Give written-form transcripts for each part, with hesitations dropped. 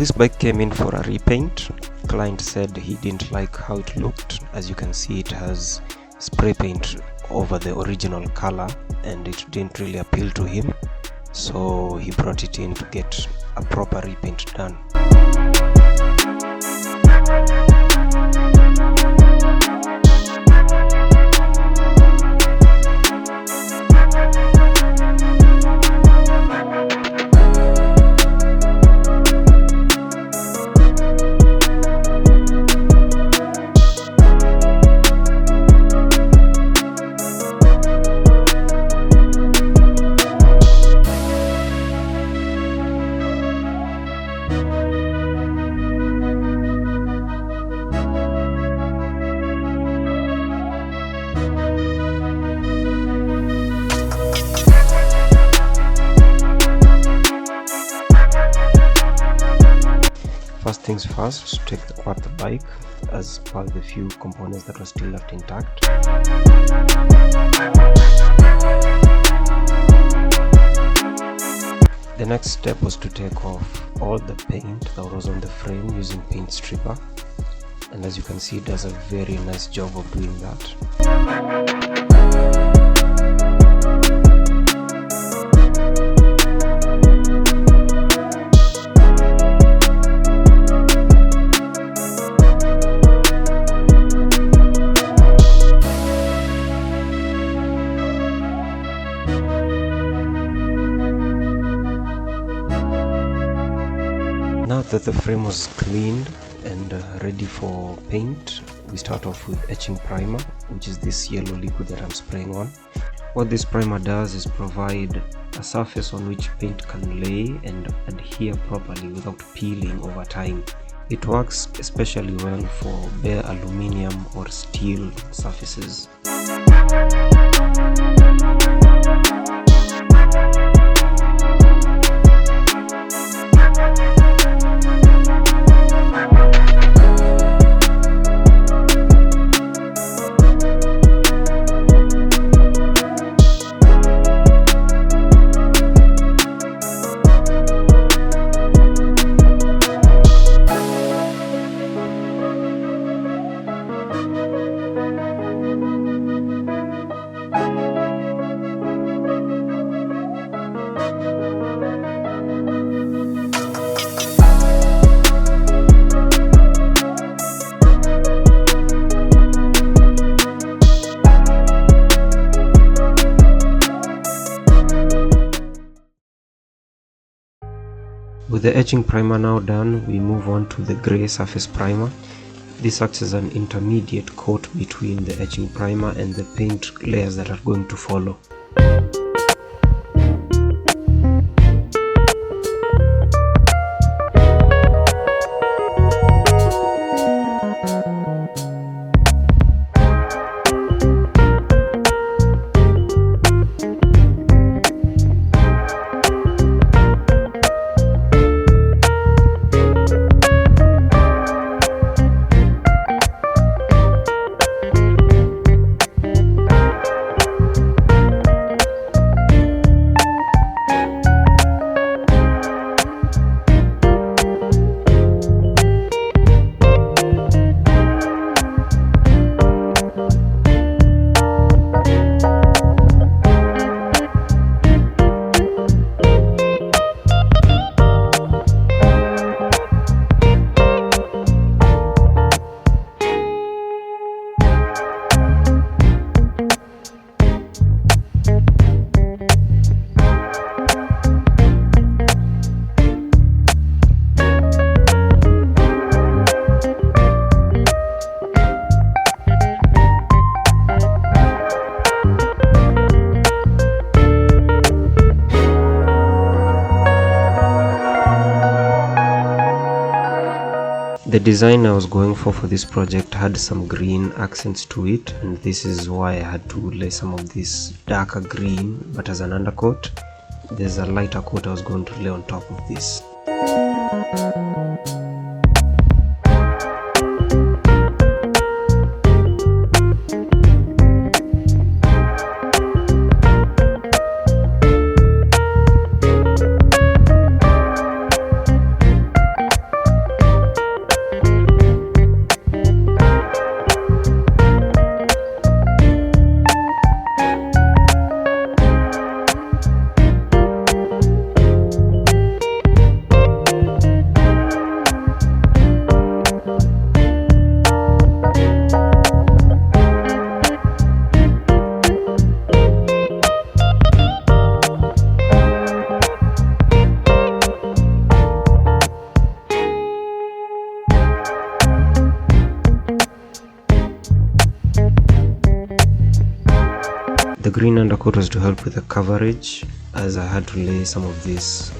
this bike came in for a repaint. Client said he didn't like how it looked. As you can see, it has spray paint over the original color and it didn't really appeal to him, so he brought it in to get a proper repaint done. First things first, take apart the bike as per the few components that were still left intact. The next step was to take off all the paint that was on the frame using paint stripper, and as you can see, it does a very nice job of doing that. Now that the frame was cleaned and ready for paint, we start off with etching primer, which is this yellow liquid that I'm spraying on. What this primer does is provide a surface on which paint can lay and adhere properly without peeling over time. It works especially well for bare aluminium or steel surfaces. With the etching primer now done, we move on to the grey surface primer. This acts as an intermediate coat between the etching primer and the paint layers that are going to follow. The design I was going for this project had some green accents to it, and this is why I had to lay some of this darker green, but as an undercoat. There's a lighter coat I was going to lay on top of this. green undercoat was to help with the coverage, as I had to lay some of this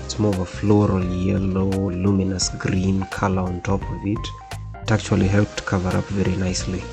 it's more of a floral yellow luminous green color on top of it. It actually helped cover up very nicely.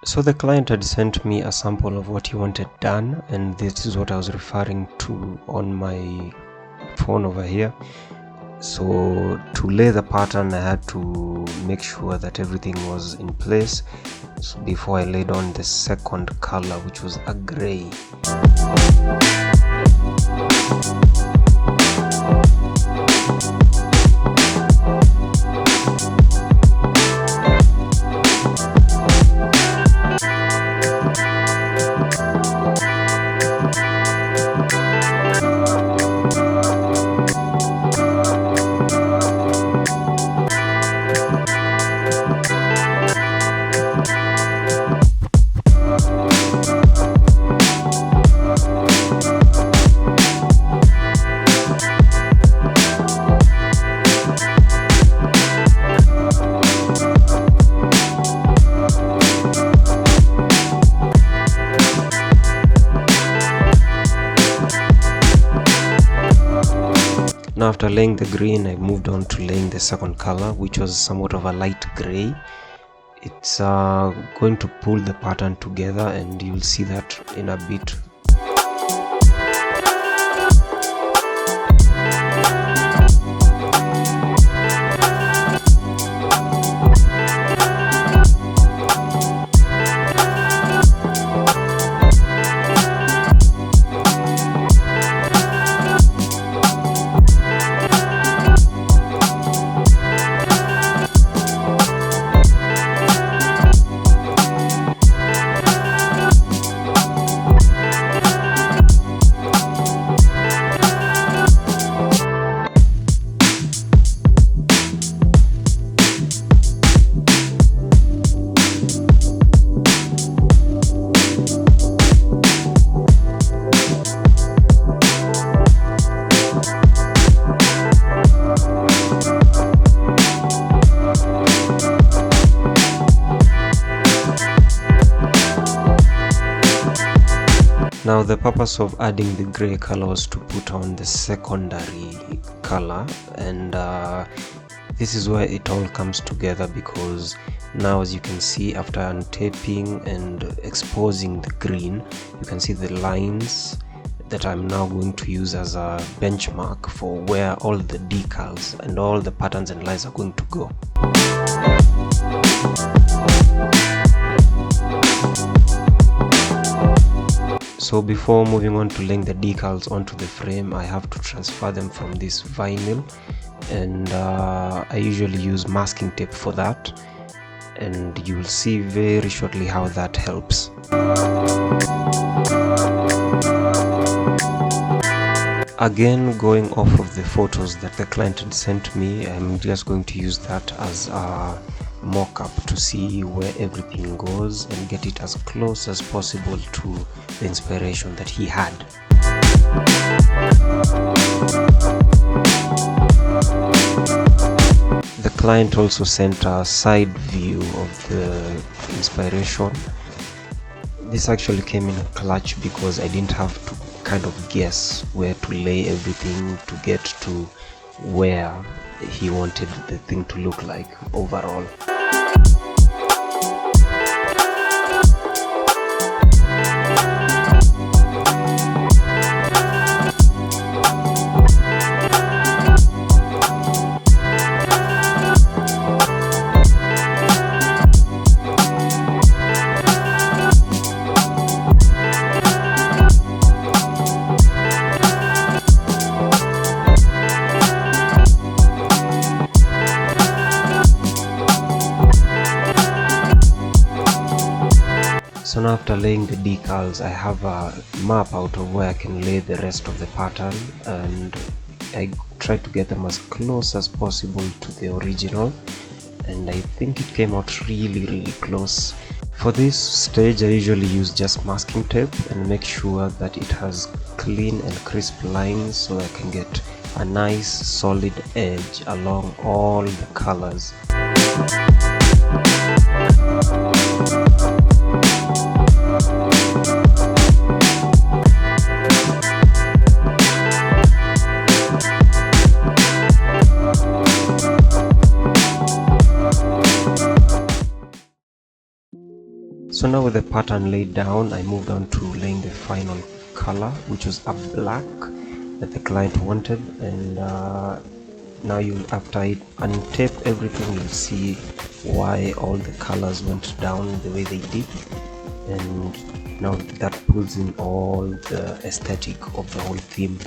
So the client had sent me a sample of what he wanted done, and this is what I was referring to on my phone over here. So to lay the pattern, I had to make sure that everything was in place before I laid on the second color, which was a gray. Now after laying the green, I moved on to laying the second color, which was somewhat of a light gray. It's going to pull the pattern together, and you'll see that in a bit. Now the purpose of adding the gray color was to put on the secondary color, and this is where it all comes together, because now, as you can see, after untaping and exposing the green, you can see the lines that I'm now going to use as a benchmark for where all the decals and all the patterns and lines are going to go. So before moving on to laying the decals onto the frame, I have to transfer them from this vinyl, and I usually use masking tape for that, and you will see very shortly how that helps. Again, going off of the photos that the client had sent me, I'm just going to use that as a mock-up to see where everything goes and get it as close as possible to the inspiration that he had. The client also sent a side view of the inspiration. This actually came in a clutch because I didn't have to kind of guess where to lay everything to get to where he wanted the thing to look like overall. So now after laying the decals, I have a map out of where I can lay the rest of the pattern, and I try to get them as close as possible to the original, and I think it came out really close. For this stage I usually use just masking tape and make sure that it has clean and crisp lines so I can get a nice solid edge along all the colors. So now with the pattern laid down, I moved on to laying the final color, which was a black that the client wanted. And now after I untape everything, you'll see why all the colors went down the way they did, and now that pulls in all the aesthetic of the whole theme.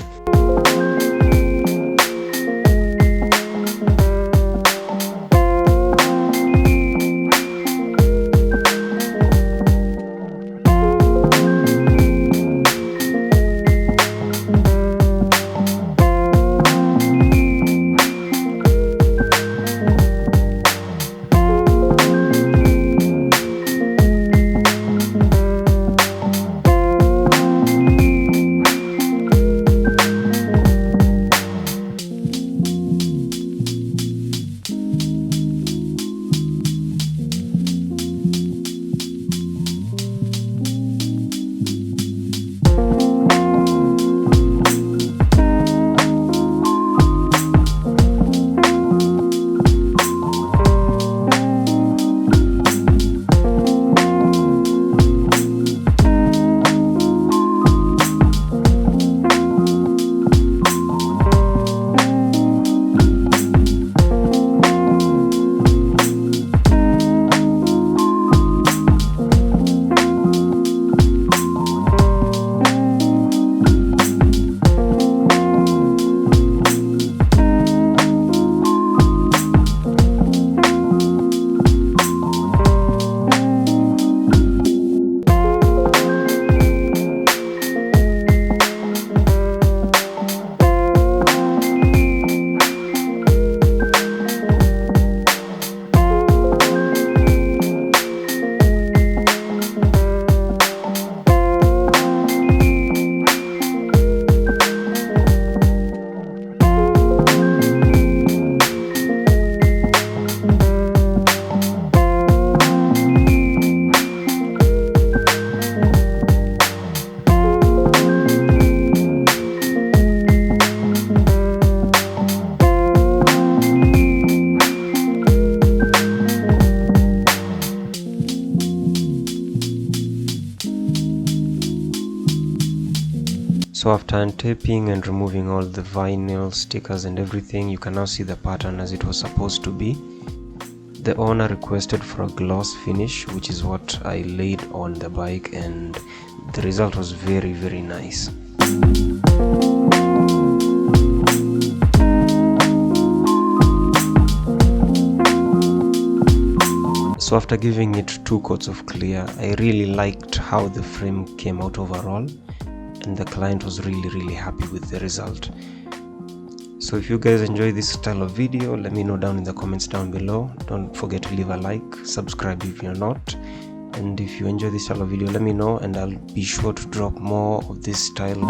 So after untaping and removing all the vinyl stickers and everything, you can now see the pattern as it was supposed to be. The owner requested for a gloss finish, which is what I laid on the bike, and the result was very nice. So after giving it 2 coats of clear, I really liked how the frame came out overall, and the client was really happy with the result. So if you guys enjoy this style of video, let me know down in the comments down below. Don't forget to leave a like, subscribe if you're not, and if you enjoy this style of video, let me know and I'll be sure to drop more of this style.